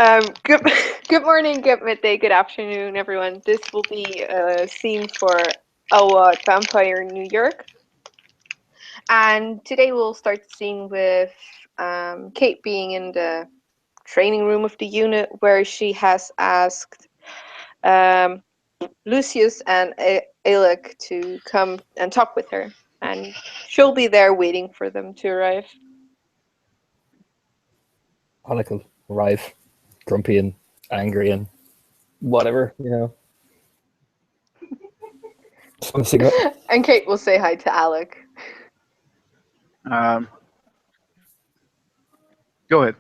Good, good morning, good midday, good afternoon, everyone. This will be a scene for Elwood Vampire New York. And today we'll start the scene with Kate being in the training room of the unit where she has asked um, Lucius and Alec to come and talk with her. And she'll be there waiting for them to arrive. Alec will arrive, grumpy and angry and whatever, Smoke a cigarette. And Kate will say hi to Alec. Um, Go ahead.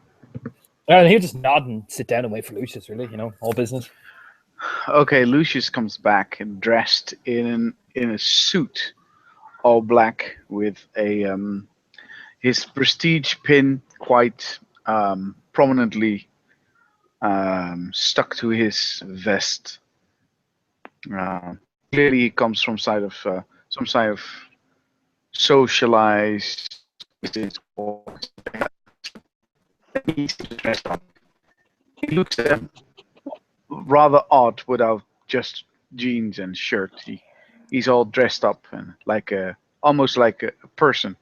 And he'll just nod and sit down and wait for Lucius, really, all business. Okay, Lucius comes back and dressed in a suit, all black, with a his prestige pin quite prominently stuck to his vest. Clearly, he comes from some side of socialized or he's dressed up. He looks rather odd without just jeans and shirt. He's all dressed up and almost like a person.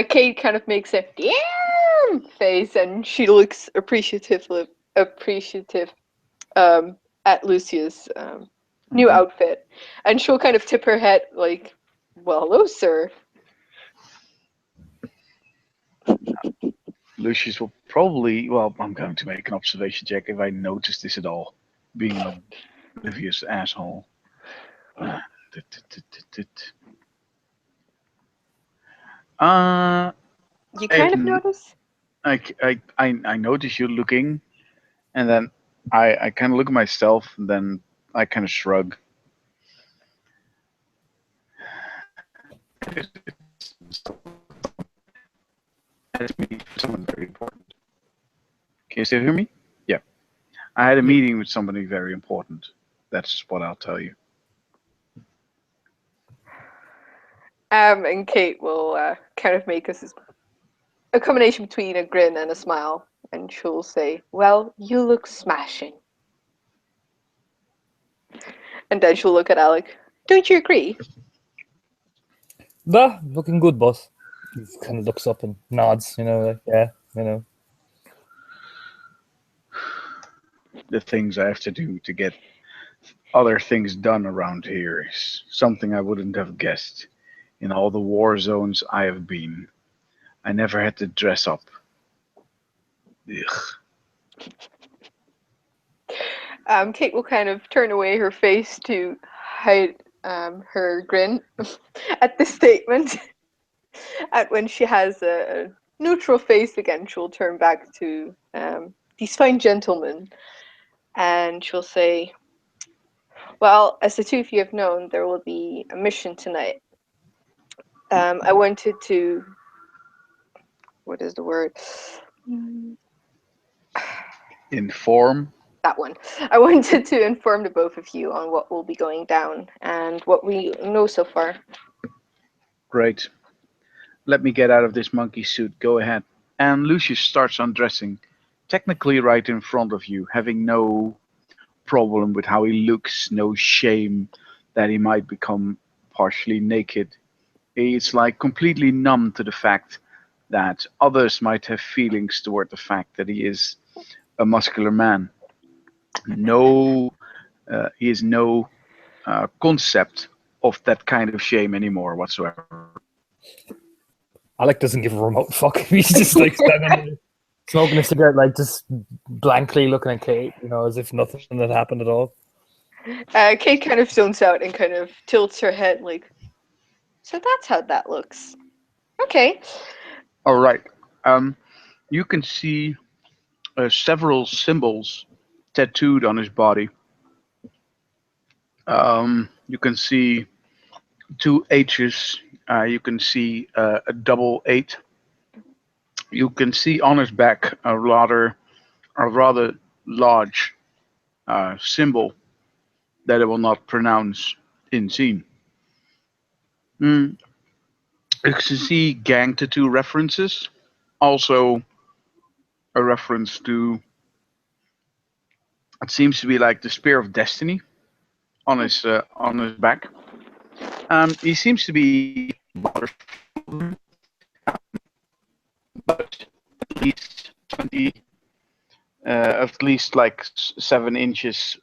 Kate kind of makes a damn face, and she looks appreciative at Lucia's new outfit, and she'll kind of tip her head like, "Well, hello, sir." Lucius will probably. Well, I'm going to make an observation check if I notice this at all. Being an oblivious asshole. Uh, You kind of I, notice. I notice you looking, and then I kind of look at myself, and then I kind of shrug. Someone very important. Can you still hear me? Yeah. I had a meeting with somebody very important. That's what I'll tell you. And Kate will kind of make us a combination between a grin and a smile, and she'll say, "Well, you look smashing." And then she'll look at Alec. "Don't you agree?" Bah, looking good, boss. He kind of looks up and nods, like, yeah, The things I have to do to get other things done around here is something I wouldn't have guessed. In all the war zones I have been, I never had to dress up. Ugh. Kate will kind of turn away her face to hide her grin at this statement. And when she has a neutral face again, she'll turn back to these fine gentlemen, and she'll say, "Well, as the two of you have known, there will be a mission tonight. I wanted to. What is the word? Inform. That one. I wanted to inform the both of you on what will be going down and what we know so far." Great. Let me get out of this monkey suit. Go ahead. And Lucius starts undressing, technically right in front of you, having no problem with how he looks, no shame that he might become partially naked. He's like completely numb to the fact that others might have feelings toward the fact that he is a muscular man. No, he has no concept of that kind of shame anymore whatsoever. Alec doesn't give a remote fuck. He's just like standing there, smoking a cigarette, like just blankly looking at Kate, as if nothing had happened at all. Kate kind of zones out and kind of tilts her head like, "So that's how that looks. Okay." All right. You can see several symbols tattooed on his body. You can see two H's. You can see a double eight. You can see on his back a rather large symbol that I will not pronounce in scene. You can see gang tattoo references. Also, a reference to. It seems to be like the spear of destiny on his back. He seems to be but at least 20, at least like 7 inches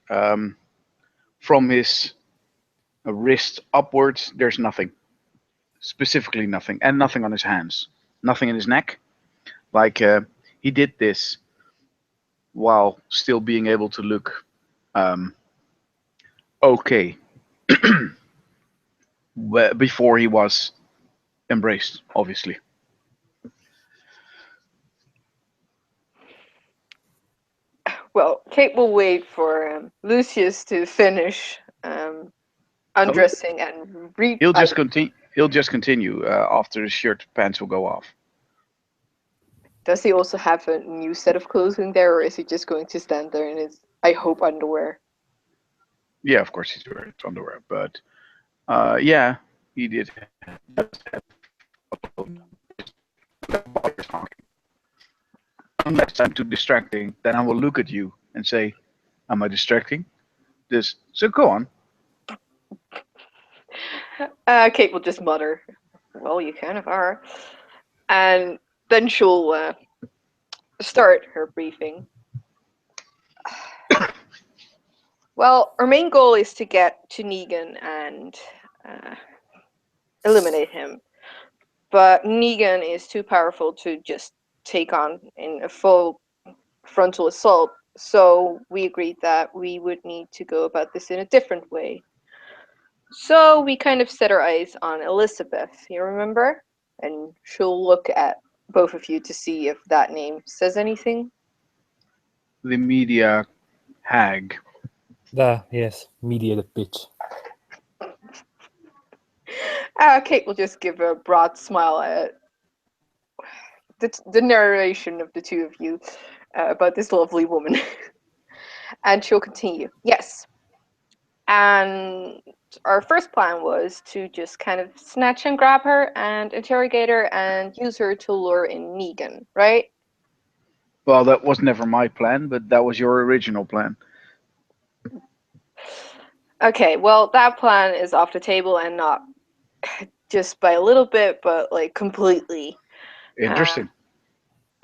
from his wrist upwards. There's nothing, specifically nothing, and nothing on his hands, nothing in his neck. Like he did this while still being able to look okay before he was embraced, obviously. Well, Kate will wait for Lucius to finish undressing and read. He'll just continue. He'll just continue after the shirt pants will go off. Does he also have a new set of clothing there, or is he just going to stand there in his, I hope, underwear? Yeah, of course he's wearing underwear, but yeah, he did. Unless I'm too distracting, then I will look at you and say, "Am I distracting?" So go on. Kate will just mutter, "Well, you kind of are," and then she'll start her briefing. Well, our main goal is to get to Negan and eliminate him. But Negan is too powerful to just take on in a full frontal assault. So we agreed that we would need to go about this in a different way. So we kind of set our eyes on Elizabeth, you remember? And she'll look at both of you to see if that name says anything. The media hag. Yes, mediated bitch. Kate will just give a broad smile at the narration of the two of you about this lovely woman. And she'll continue. Yes. And our first plan was to just kind of snatch and grab her and interrogate her and use her to lure in Negan, right? Well, that was never my plan, but that was your original plan. Okay, well, that plan is off the table, and not just by a little bit, but like completely. Interesting.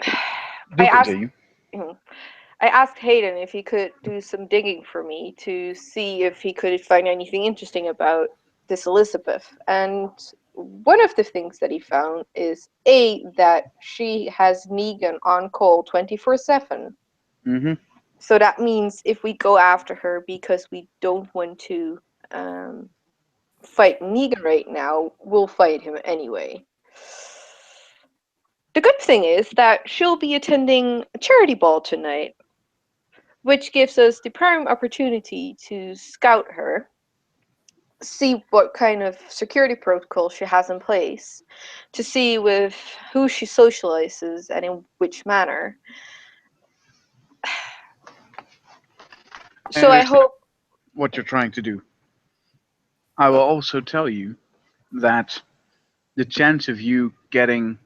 I asked, Continue. I asked Hayden if he could do some digging for me to see if he could find anything interesting about this Elizabeth. And one of the things that he found is that she has Negan on call 24/7. Mm-hmm. So that means if we go after her because we don't want to fight Negan right now, we'll fight him anyway. The good thing is that she'll be attending a charity ball tonight, which gives us the prime opportunity to scout her, see what kind of security protocol she has in place, to see with who she socializes and in which manner. So I hope what you're trying to do. I will also tell you that the chance of you getting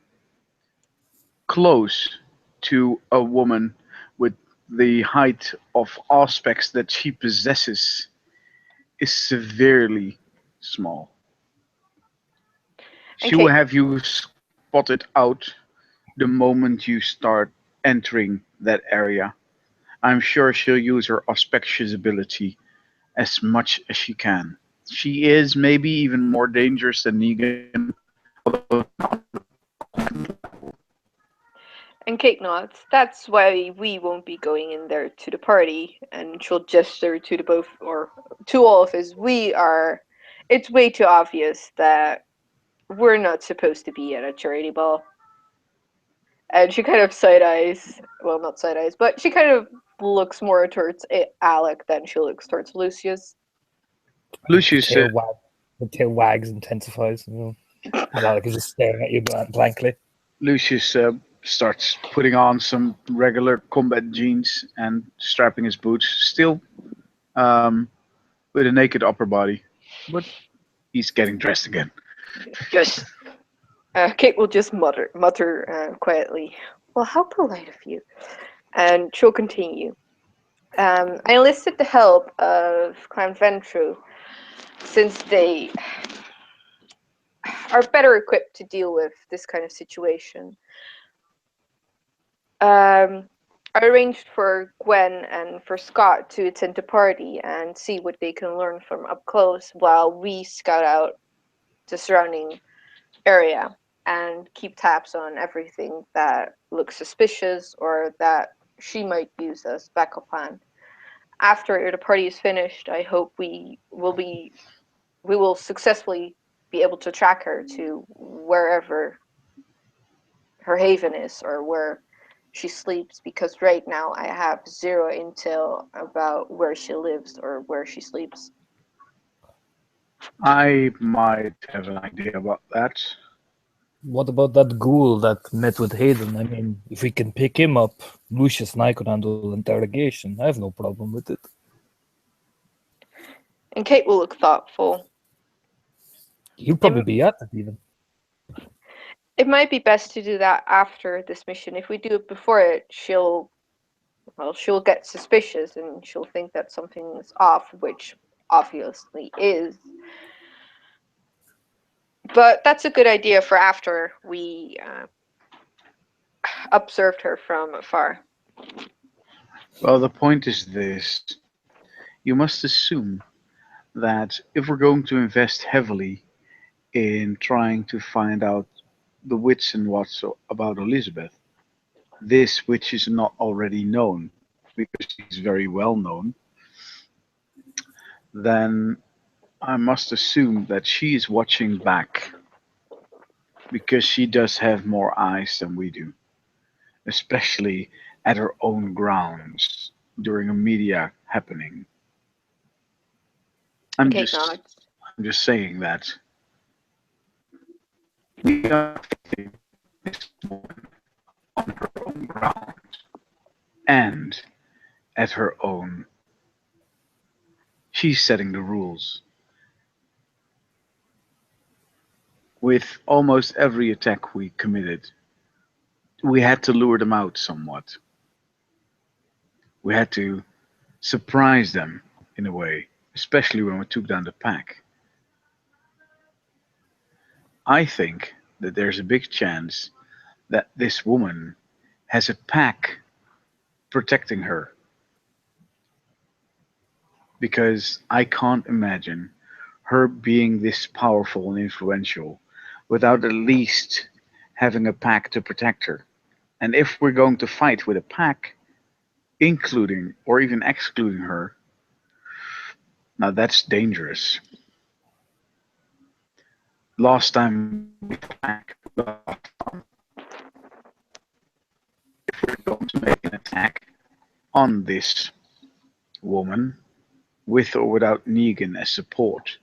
close to a woman with the height of aspects that she possesses is severely small. She will have you spotted out the moment you start entering that area. I'm sure she'll use her auspicious ability as much as she can. She is maybe even more dangerous than Negan. And Kate nods. That's why we won't be going in there to the party. And she'll gesture to the both, or to all of us. It's way too obvious that we're not supposed to be at a charity ball. And she kind of side eyes, well, not side eyes, but she kind of looks more towards Alec than she looks towards Lucius. Lucius, the tail wags, intensifies. And Alec is just staring at you blankly. Lucius starts putting on some regular combat jeans and strapping his boots, still with a naked upper body, but he's getting dressed again. Yes. Kate will just mutter quietly. Well, how polite of you. And she'll continue. I enlisted the help of Clan Ventru since they are better equipped to deal with this kind of situation. I arranged for Gwen and for Scott to attend the party and see what they can learn from up close while we scout out the surrounding area and keep tabs on everything that looks suspicious or that she might use as backup plan. After the party is finished, I hope we will successfully be able to track her to wherever her haven is or where she sleeps, because right now I have zero intel about where she lives or where she sleeps. I might have an idea about that. What about that ghoul that met with Hayden? I mean, if we can pick him up, Lucius and I could handle interrogation. I have no problem with it. And Kate will look thoughtful. He'll probably be at it even. It might be best to do that after this mission. If we do it before it, she'll get suspicious and she'll think that something's off, which obviously is. But that's a good idea for after we observed her from afar. Well, the point is this. You must assume that if we're going to invest heavily in trying to find out the wits and whats about Elizabeth, this which is not already known, because she's very well known, then I must assume that she is watching back, because she does have more eyes than we do, especially at her own grounds during a media happening. I'm Kate just nods. I'm just saying that we are facing this woman on her own ground and at her own. She's setting the rules. With almost every attack we committed, we had to lure them out somewhat. We had to surprise them in a way, especially when we took down the pack. I think that there's a big chance that this woman has a pack protecting her, because I can't imagine her being this powerful and influential without at least having a pack to protect her. And if we're going to fight with a pack, including or even excluding her, now that's dangerous. Last time we attacked, if we're going to make an attack on this woman, with or without Negan as support,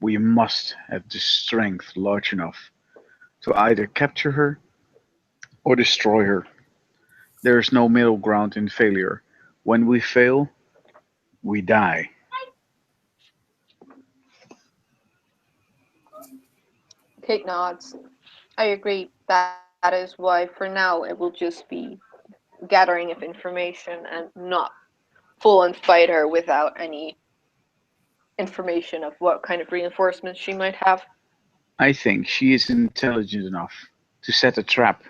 we must have the strength large enough to either capture her or destroy her. There is no middle ground in failure. When we fail, we die. Kate nods. I agree. That is why for now it will just be gathering of information and not full on fight her without any information of what kind of reinforcements she might have. I think she is intelligent enough to set a trap,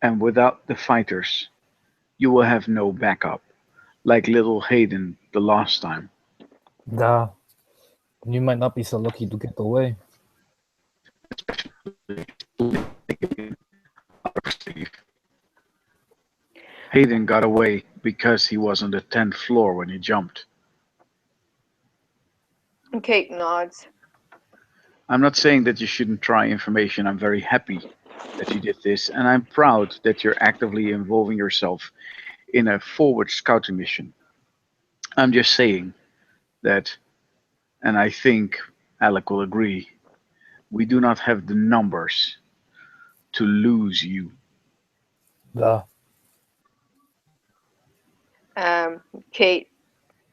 and without the fighters, you will have no backup, like little Hayden the last time. Yeah, you might not be so lucky to get away. Hayden got away because he was on the 10th floor when he jumped. And Kate nods. I'm not saying that you shouldn't try information. I'm very happy that you did this, and I'm proud that you're actively involving yourself in a forward scouting mission. I'm just saying that, and I think Alec will agree, we do not have the numbers to lose you. Yeah. Kate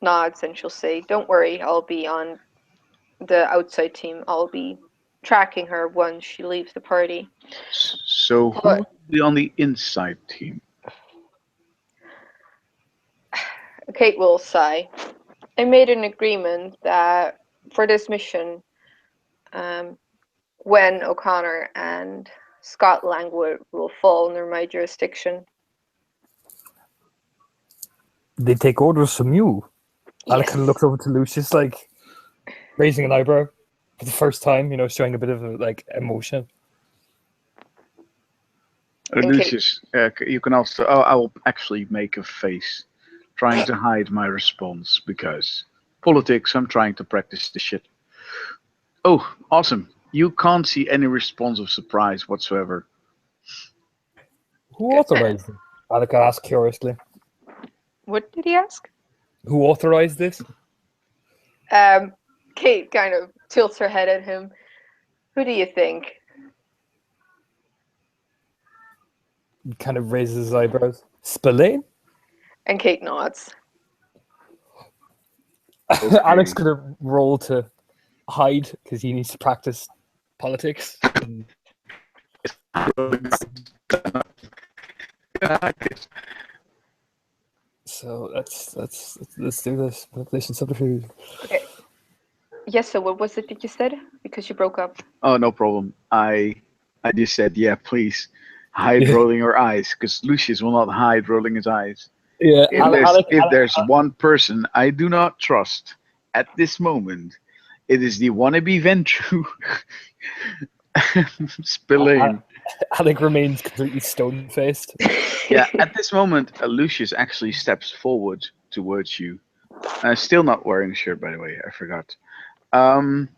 nods and she'll say, "Don't worry, I'll be on the outside team. I'll be tracking her once she leaves the party. So who But- will be on the inside team? Kate will sigh. I made an agreement that for this mission, Gwen O'Connor and Scott Langwood will fall under my jurisdiction. They take orders from you. Alec Yes. kind of looks over to Lucius, like raising an eyebrow for the first time. You know, showing a bit of like emotion. Okay. Lucius, you can also. Oh, I will actually make a face, trying to hide my response because politics. I'm trying to practice the shit. Oh, awesome! You can't see any response of surprise whatsoever. Who authorized it? Alec asked curiously. What did he ask? Who authorized this? Kate kind of tilts her head at him. Who do you think? He kind of raises his eyebrows. Spillane? And Kate nods. Okay. Alec's gonna roll to hide because he needs to practice politics. So let's do this. Manipulation subterfuge. Yes, so what was it that you said? Because you broke up. Oh, no problem. I just said, yeah, please hide Yeah. rolling your eyes, because Lucius will not hide rolling his eyes. Yeah, If there's one person I do not trust at this moment, it is the wannabe Ventru Spillane. Alec remains completely stone faced. Yeah, at this moment, Lucius actually steps forward towards you. Still not wearing a shirt, by the way. I forgot. And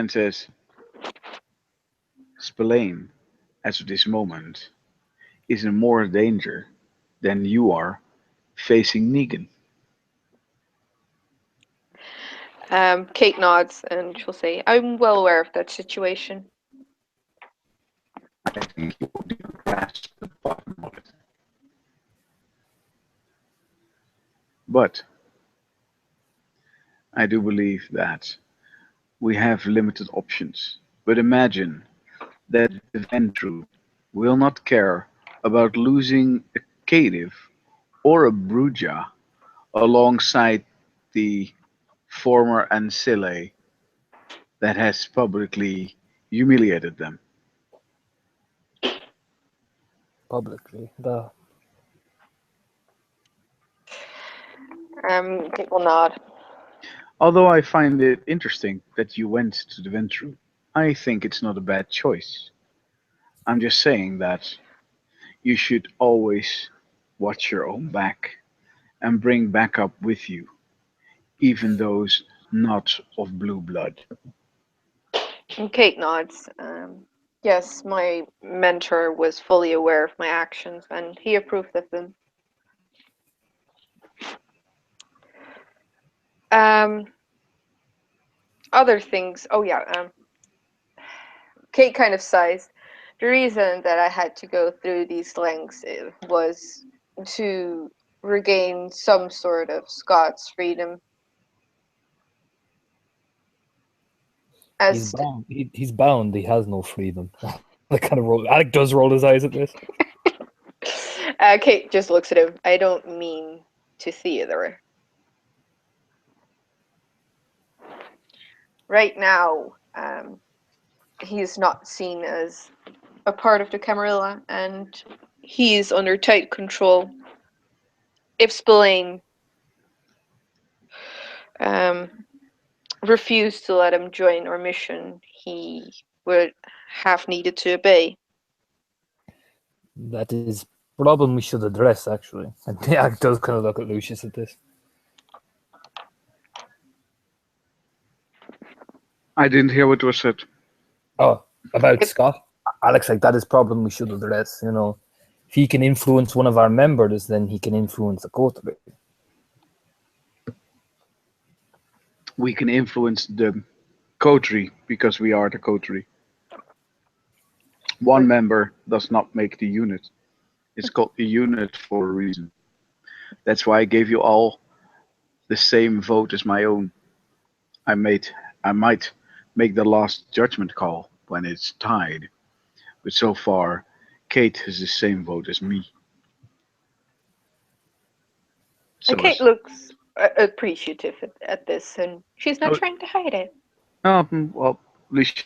says, Spillane, as of this moment, is in more danger than you are facing Negan. Kate nods and she'll say, I'm well aware of that situation. I think you will grasp the bottom of it. But I do believe that we have limited options. But imagine that the Ventru will not care about losing a Caitiff or a Bruja alongside the former Ancile that has publicly humiliated them. Publicly. Kate will nod. Although I find it interesting that you went to the Ventru, I think it's not a bad choice. I'm just saying that you should always watch your own back and bring backup with you, even those not of blue blood. And Kate nods. Yes, my mentor was fully aware of my actions and he approved of them. Other things. Oh yeah. Kate kind of sighs. The reason that I had to go through these lengths was to regain some sort of Scots freedom. He's bound. He's bound. He has no freedom. I kind of roll. Alec does roll his eyes at this. Kate just looks at him. I don't mean to theater. Right now, he's not seen as a part of the Camarilla, and he's under tight control. If Spillane refused to let him join our mission, he would have needed to obey. That is a problem we should address, actually. And Alec does kind of look at Lucius at this. I didn't hear what was said. Oh, about Scott? Alex, like, that is a problem we should address, you know. If he can influence one of our members, then he can influence the coterie. We can influence the coterie because we are the coterie. One member does not make the unit. It's called a unit for a reason. That's why I gave you all the same vote as my own. I might make the last judgment call when it's tied. But so far, Kate has the same vote as me. So And Kate looks appreciative at this, and she's not oh, trying to hide it. well, Lucia,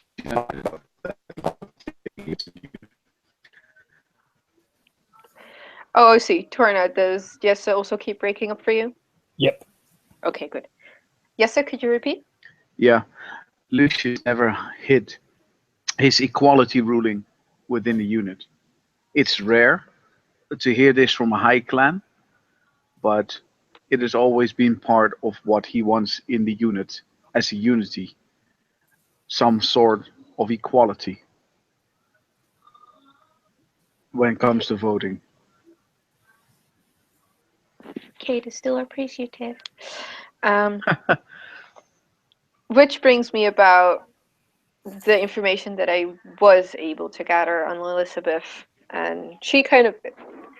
Oh, I see. Torna, does Yessa also keep breaking up for you? Yep. Okay, good. Yessa, could you repeat? yeah, Lucius never hid his equality ruling within the unit. It's rare to hear this from a high clan, but it has always been part of what he wants in the unit as a unity, some sort of equality when it comes to voting. Kate is still appreciative. Um, which brings me about the information that I was able to gather on Elizabeth, and she kind of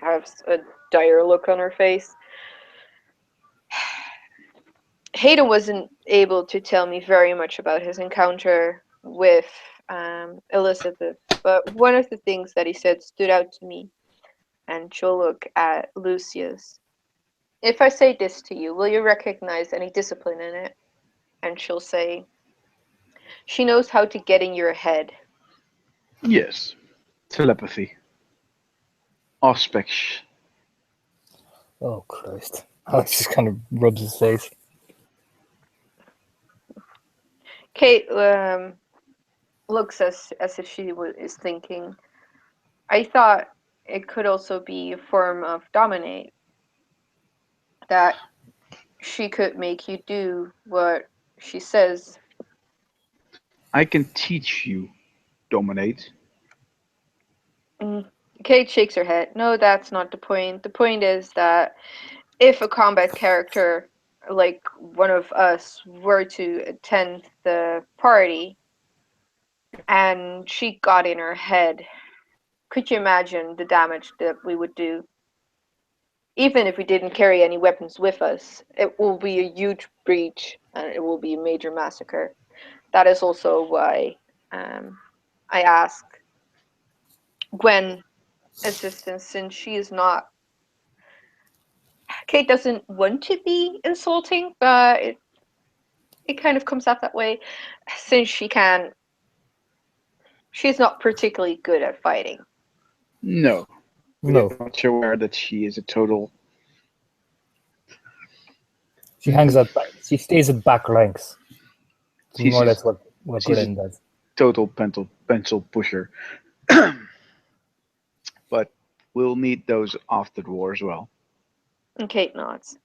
has a dire look on her face. Hayden wasn't able to tell me very much about his encounter with Elizabeth, but one of the things that he said stood out to me, and she'll look at Lucius. If I say this to you, will you recognize any discipline in it? And she'll say, she knows how to get in your head. Yes, telepathy, auspex. Oh Christ! Alex just kind of rubs his face. Kate looks as if she is thinking. I thought it could also be a form of dominate, that she could make you do what she says. I can teach you, dominate. Mm. Kate shakes her head. No, that's not the point. The point is that if a combat character like one of us were to attend the party and she got in her head, could you imagine the damage that we would do? Even if we didn't carry any weapons with us, it will be a huge breach and it will be a major massacre. That is also why I ask Gwen assistance, since she is not. Kate doesn't want to be insulting, but it kind of comes out that way, since she can. She's not particularly good at fighting. No, we No, are not aware that she is a total. she hangs out. She stays at back ranks. It's She's more or just, less what she's a Grin does. total pencil pusher. But we'll need those after the war as well. And Kate nods.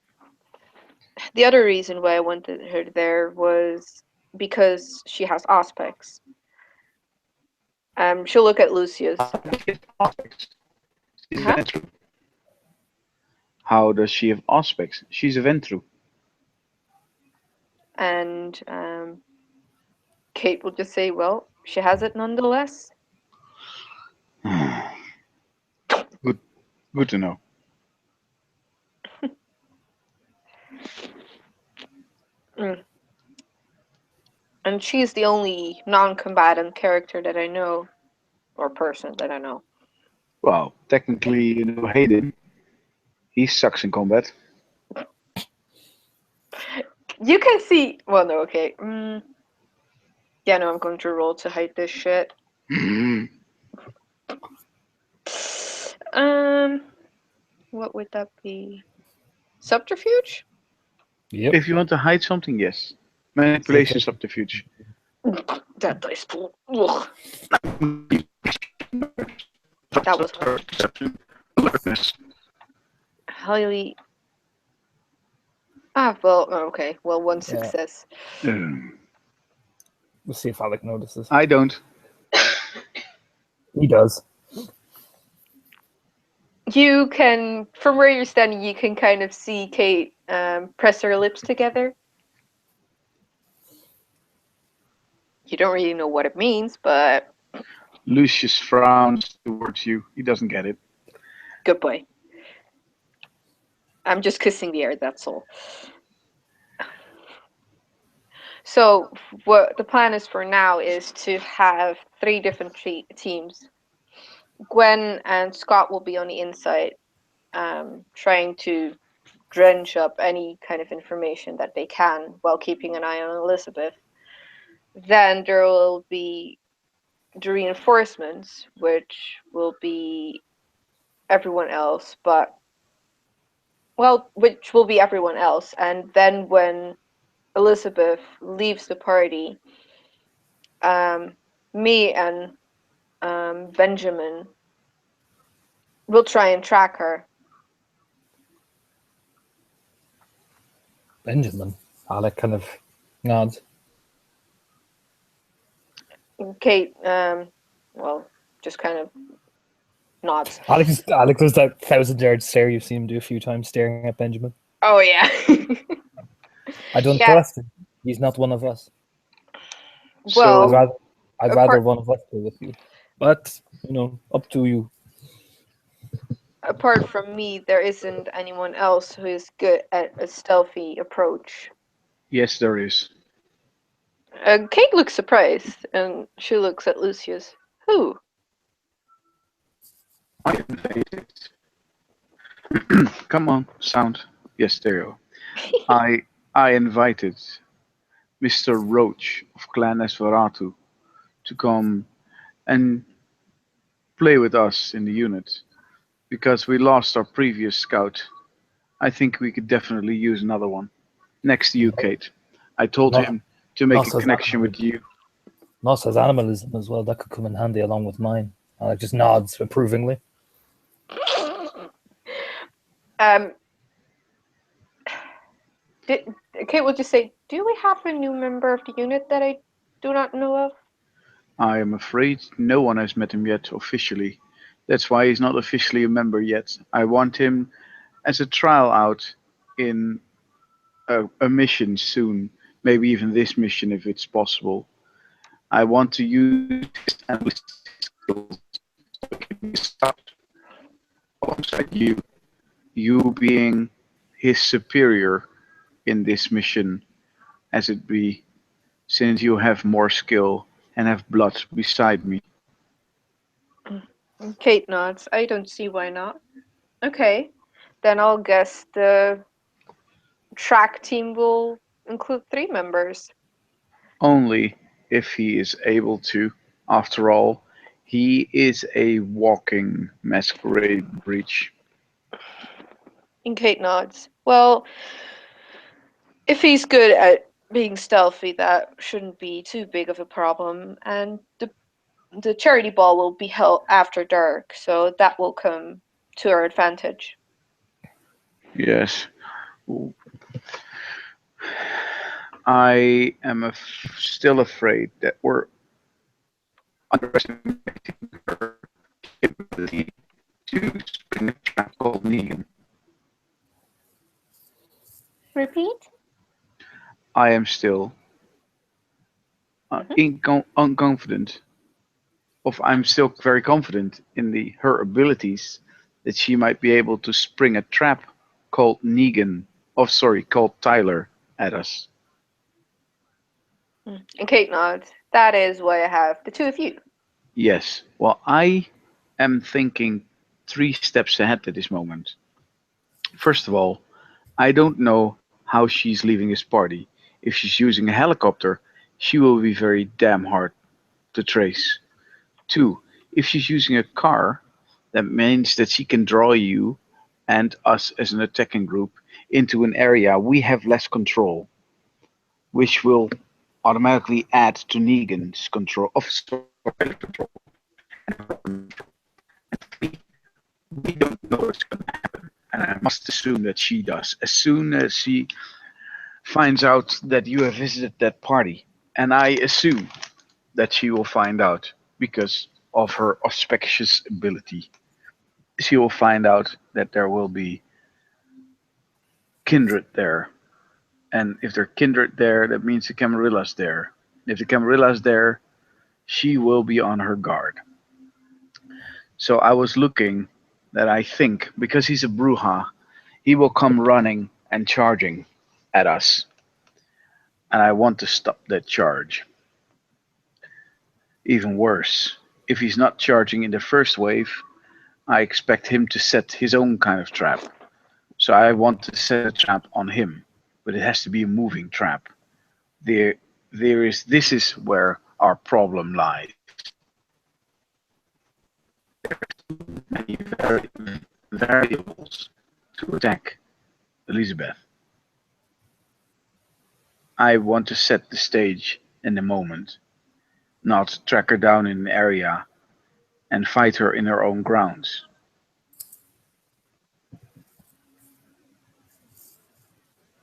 The other reason why I wanted her there was because she has aspects. She'll look at Lucius. She's Huh? Ventru. How does she have aspects? She's a Ventru. And Kate will just say, well, she has it nonetheless. Good to know. Mm. And she's the only non-combatant character that I know, or person that I know. Well, technically, you know Hayden. He sucks in combat. You can see. Well, no, okay. Yeah, no, I'm going to roll to hide this shit. What would that be? Subterfuge? Yep. If you want to hide something, yes. Manipulation subterfuge. That dice pool. Ugh, that was hard. Alertness. Highly. Ah, well, okay. Well, one Yeah. success. We'll see if Alec notices. I don't. He does. You can, from where you're standing, you can kind of see Kate press her lips together. You don't really know what it means, but Lucius frowns towards you. He doesn't get it. good boy. I'm just kissing the air, that's all. So what the plan is for now is to have 3 different teams. Gwen and Scott will be on the inside, trying to drench up any kind of information that they can while keeping an eye on Elizabeth. Then there will be the reinforcements, which will be everyone else, which will be everyone else. And then when Elizabeth leaves the party, me and Benjamin will try and track her. Benjamin. Alec kind of nods. Kate, just kind of nods. Alec does that 1,000-yard stare you've seen him do a few times, staring at Benjamin. Oh yeah. I don't trust him. He's not one of us. Well, So I'd rather one of us go with you. But up to you. Apart from me, there isn't anyone else who is good at a stealthy approach. Yes, there is. Kate looks surprised, and she looks at Lucius. Who? I invaded. Come on, sound. Yes, stereo. I invited Mr. Roach of Clan Esferatu to come and play with us in the unit because we lost our previous scout. I think we could definitely use another one. Next to you, Kate. I told him to make a connection with you. Nos has animalism as well. That could come in handy along with mine. Alec just nods approvingly. Kate will just say, do we have a new member of the unit that I do not know of? I am afraid no one has met him yet officially. That's why he's not officially a member yet. I want him as a trial out in a mission soon. Maybe even this mission if it's possible. I want to use his analytic skills to scout alongside you. You being his superior in this mission, as it be, since you have more skill and have blood beside me. Kate nods. I don't see why not. Okay, then I'll guess the track team will include 3 members. Only if he is able to. After all, he is a walking masquerade breach. And Kate nods. Well, if he's good at being stealthy, that shouldn't be too big of a problem. And the charity ball will be held after dark, so that will come to our advantage. Yes. I am still afraid that we're underestimating her ability to spring a trap called Negan. Repeat? I am still unconfident. I'm still very confident in her abilities that she might be able to spring a trap called called Tyler at us. And Kate nods. That is why I have the 2 of you. Yes. Well, I am thinking 3 steps ahead at this moment. First of all, I don't know how she's leaving this party. If she's using a helicopter, she will be very damn hard to trace. 2, if she's using a car, that means that she can draw you and us as an attacking group into an area we have less control, which will automatically add to Negan's control of control. We don't know what's going to happen, and I must assume that she does. As soon as she finds out that you have visited that party, and I assume that she will find out because of her auspicious ability. She will find out that there will be kindred there. And if there are kindred there, that means the Camarilla's there. If the Camarilla's there, she will be on her guard. So I was looking that I think, because he's a Bruja, he will come running and charging at us. and I want to stop that charge. Even worse, if he's not charging in the first wave, I expect him to set his own kind of trap. So I want to set a trap on him, but it has to be a moving trap. There, this is where our problem lies. Many variables to attack Elizabeth. I want to set the stage in the moment, not track her down in an area and fight her in her own grounds.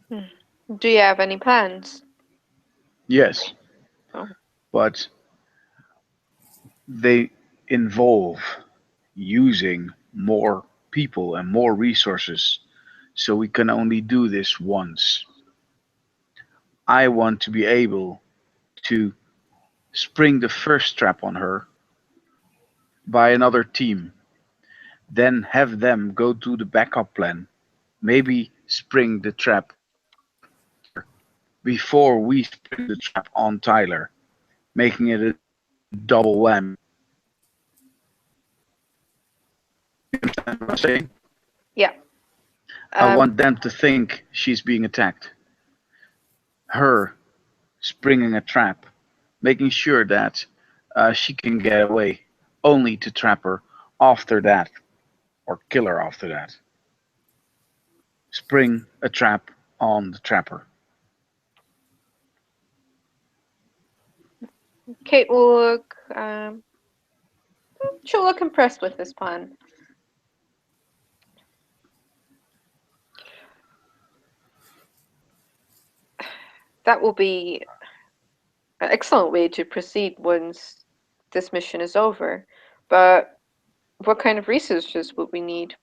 Do you have any plans? Yes, Oh. but they involve using more people and more resources, so we can only do this once. I want to be able to spring the first trap on her by another team, then have them go to the backup plan, maybe spring the trap before we spring the trap on Tyler, making it a double whammy. You understand what I'm saying? Yeah. I want them to think she's being attacked. Her springing a trap, making sure that she can get away, only to trap her after that, or kill her after that. Spring a trap on the trapper. Kate will look. She'll look impressed with this plan. That will be an excellent way to proceed once this mission is over. But what kind of resources would we need?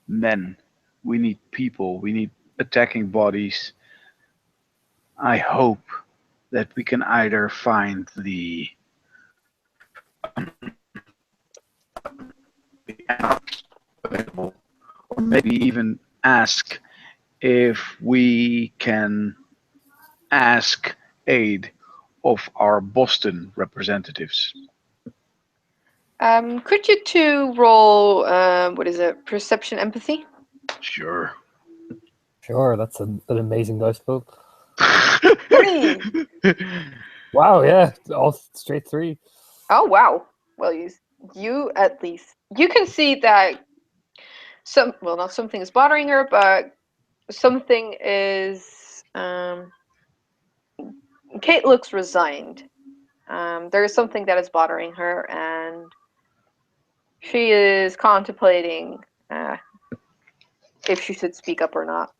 Men. We need people. We need attacking bodies. I hope that we can either find the available, or maybe even ask if we can ask aid of our Boston representatives. Could you two roll, what is it, perception empathy? Sure. Sure, that's an amazing dice pool. 3! Wow, yeah, all straight 3. Oh, wow. Well, you at least, you can see that not something is bothering her, but something is, Kate looks resigned. There is something that is bothering her, and she is contemplating if she should speak up or not.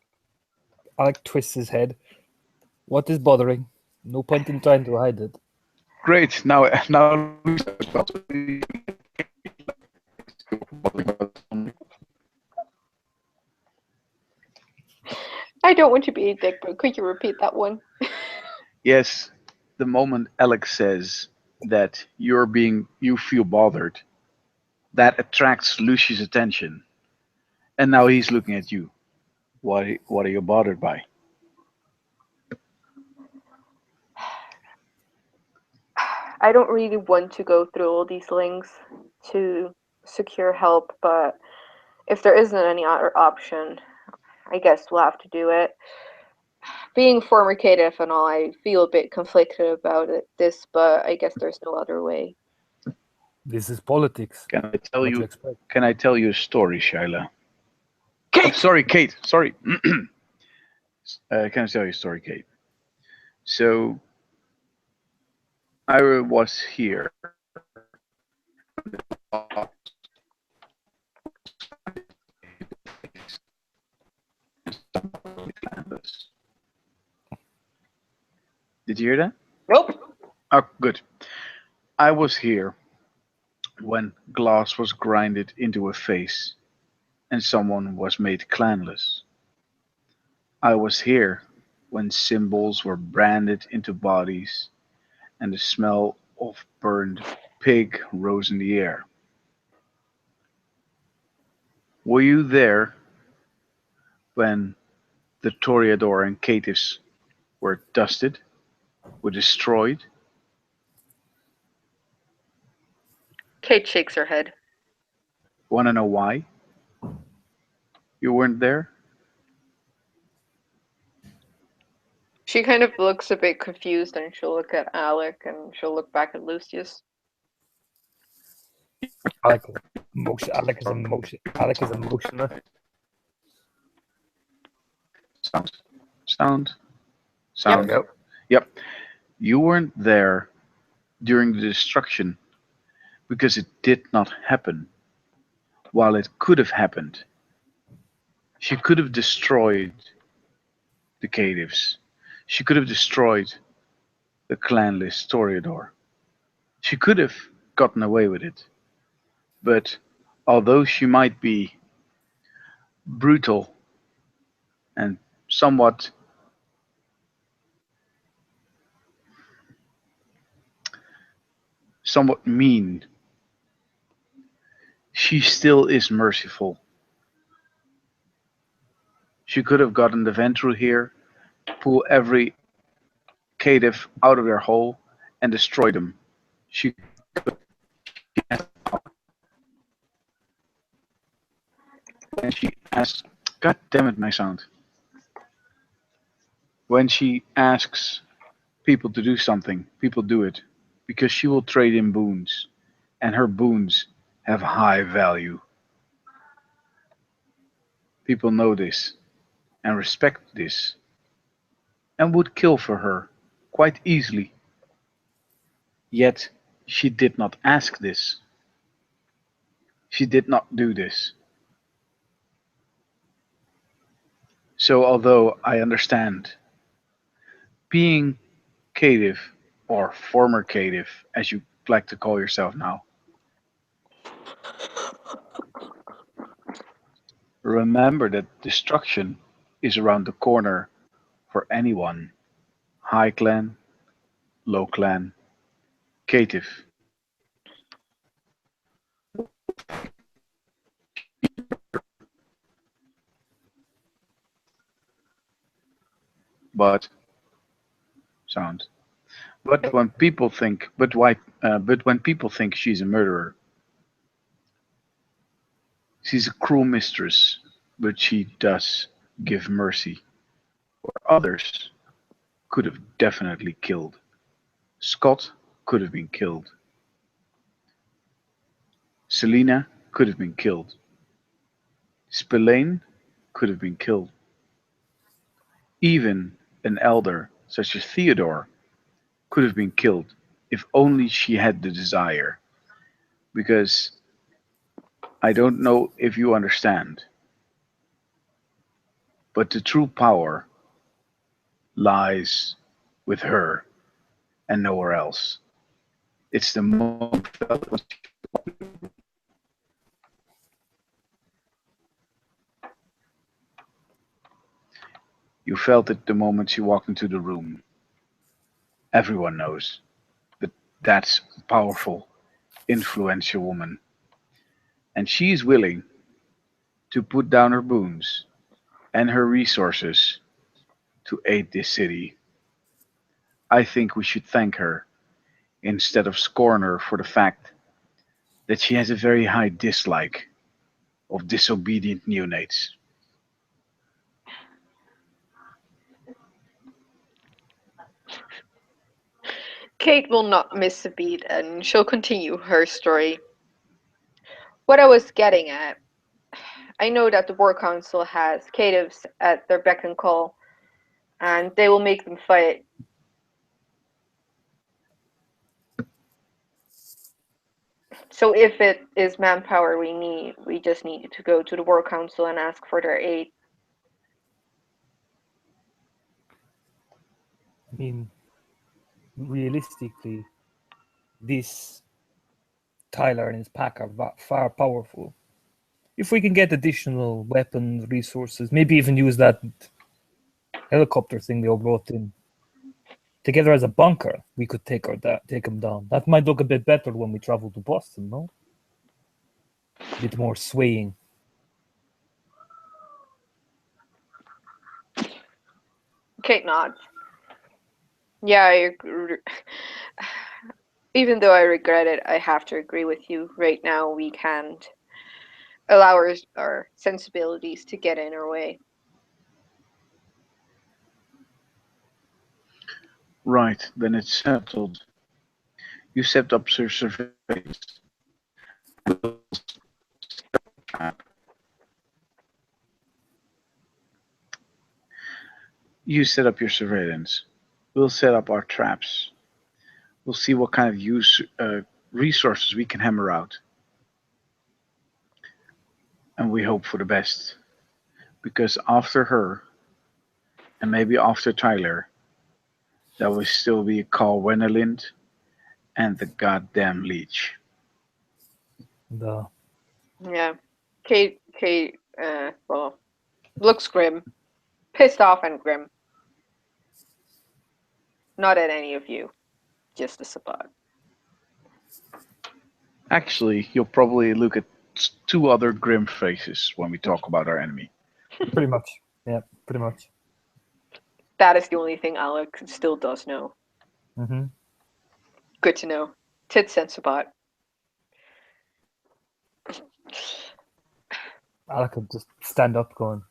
Alec twists his head. What is bothering? No point in trying to hide it. Great. Now. I don't want to be a dick, but could you repeat that one? Yes, the moment Alex says that you feel bothered, that attracts Lucy's attention, and now he's looking at you. What are you bothered by? I don't really want to go through all these links to secure help, but if there isn't any other option, I guess we'll have to do it. Being former KDF and all, I feel a bit conflicted about this, but I guess there's no other way. This is politics. Can I tell What do you? you expect? Can I tell you a story, Shyla? Kate! Oh, sorry, Kate. Sorry. Can I tell you a story, Kate? So I was here. Did you hear that? Nope. Oh, good. I was here when glass was grinded into a face and someone was made clanless. I was here when symbols were branded into bodies and the smell of burned pig rose in the air. Were you there when the Toreador and caitiffs were dusted, were destroyed. Kate shakes her head. Want to know why you weren't there? She kind of looks a bit confused, and she'll look at Alec, and she'll look back at Lucius. Alec is Alec is emotional. Sound. Yep. Yep. You weren't there during the destruction because it did not happen. While it could have happened, she could have destroyed the Catives. She could have destroyed the clanless Toreador. She could have gotten away with it. But although she might be brutal and somewhat mean, she still is merciful. She could have gotten the Ventru here, pull every cative out of their hole, and destroy them. She when she asks, God damn it, my sound. When she asks people to do something, people do it because she will trade in boons, and her boons have high value. People know this and respect this and would kill for her quite easily. Yet she did not ask this. She did not do this. So although I understand being cative or former cative, as you like to call yourself now, remember that destruction is around the corner for anyone, high clan, low clan, cative. But sound. But when people think, but why? But when people think she's a murderer, she's a cruel mistress. But she does give mercy, where others could have definitely killed. Scott could have been killed. Selena could have been killed. Spillane could have been killed. Even an elder such as Theodore could have been killed if only she had the desire. Because I don't know if you understand, but the true power lies with her and nowhere else. It's the moment you felt it the moment she walked into the room. Everyone knows that that's a powerful, influential woman, and she is willing to put down her boons and her resources to aid this city. I think we should thank her instead of scorn her for the fact that she has a very high dislike of disobedient neonates. Kate will not miss a beat, and she'll continue her story. What I was getting at, I know that the War Council has catives at their beck and call, and they will make them fight. So if it is manpower we need, we just need to go to the War Council and ask for their aid. I mean, realistically, this Tyler and his pack are far powerful. If we can get additional weapons, resources, maybe even use that helicopter thing they all brought in together as a bunker, we could take them down. That might look a bit better when we travel to Boston, no? A bit more swaying. Kate nods. Yeah, even though I regret it, I have to agree with you. Right now, we can't allow our sensibilities to get in our way. Right, then it's settled. You set up your surveillance. You set up your surveillance. We'll set up our traps. We'll see what kind of resources we can hammer out. And we hope for the best. Because after her, and maybe after Tyler, there will still be Carl Wennerlind and the goddamn leech. The Yeah, Kate, well, looks grim, pissed off and grim. Not at any of you, just the Sabbat. Actually, you'll probably look at two other grim faces when we talk about our enemy. pretty much. Yeah, pretty much. That is the only thing Alec still does know. Mm-hmm. Good to know. Tits and Sabbat. Alec could just stand up going,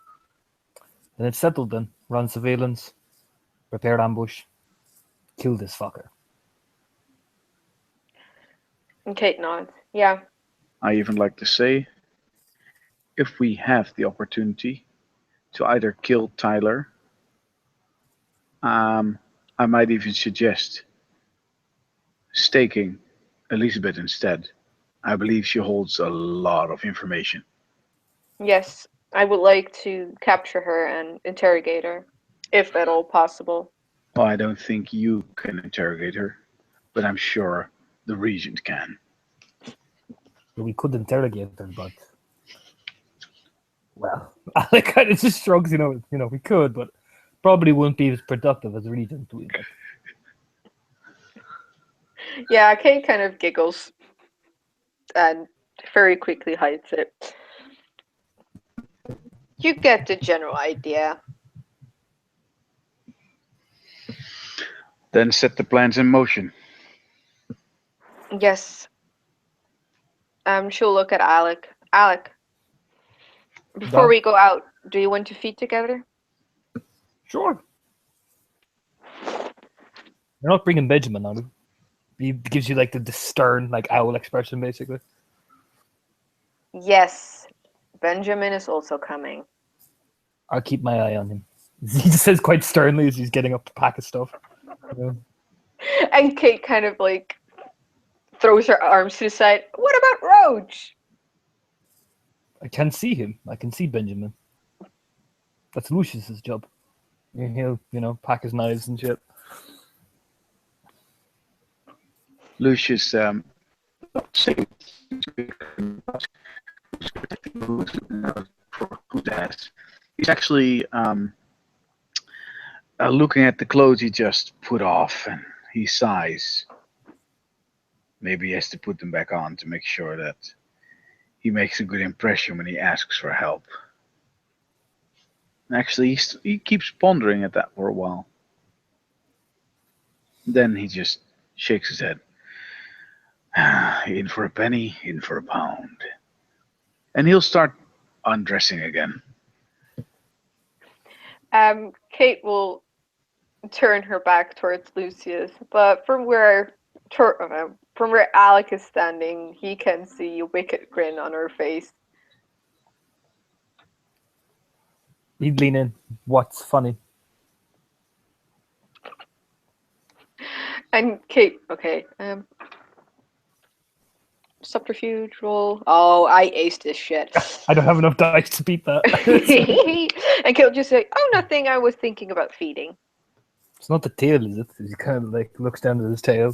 and it's settled then. Run surveillance, prepare ambush, kill this fucker. And Kate nods. Yeah. I even like to say, if we have the opportunity to either kill Tyler, I might even suggest staking Elizabeth instead. I believe she holds a lot of information. Yes, I would like to capture her and interrogate her, if at all possible. Well, I don't think you can interrogate her, but I'm sure the regent can. We could interrogate her, but well, Alec kind of just shrugs. We could, but probably wouldn't be as productive as Regent doing it. Yeah, Kate kind of giggles and very quickly hides it. You get the general idea. Then set the plans in motion. Yes. She'll look at Alec. Alec, before Yeah. we go out, do you want to feed together? Sure. You're not bringing Benjamin, are you? He gives you like the stern, like owl expression, basically. Yes. Benjamin is also coming. I'll keep my eye on him. He just says quite sternly as he's getting up to pack his stuff. Yeah. And Kate kind of like throws her arms to the side. What about Roach? I can see him. I can see Benjamin. That's Lucius's job. He'll, pack his knives and shit. Lucius he's actually looking at the clothes he just put off, and he sighs. Maybe he has to put them back on to make sure that he makes a good impression when he asks for help. Actually, he keeps pondering at that for a while. Then he just shakes his head. In for a penny, in for a pound. And he'll start undressing again. Kate will turn her back towards Lucius, but from where Alec is standing, he can see a wicked grin on her face. He'd lean in. What's funny? And Kate, okay, subterfuge roll. Oh, I aced this shit. I don't have enough dice to beat that. And Kate will just say, "Oh, nothing. I was thinking about feeding." It's not the tail, is it? He kind of like looks down at his tail.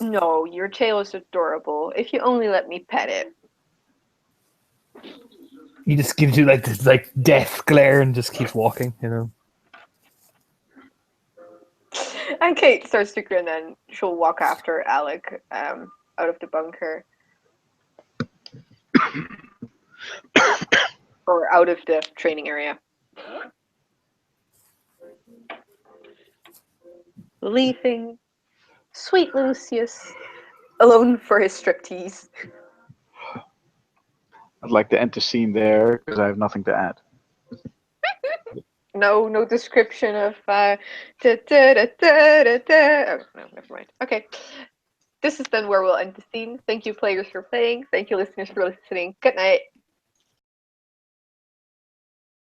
No, your tail is adorable. If you only let me pet it. He just gives you like this like death glare and just keeps walking, And Kate starts to grin and she'll walk after Alec out of the bunker. Or out of the training area. leaving sweet Lucius alone for his striptease. I'd like to end the scene there because I have nothing to add. No description of da, da, da, da, da, da. Oh, no, never mind. Okay. This is then where we'll end the scene. Thank you, players, for playing. Thank you, listeners, for listening. Good night.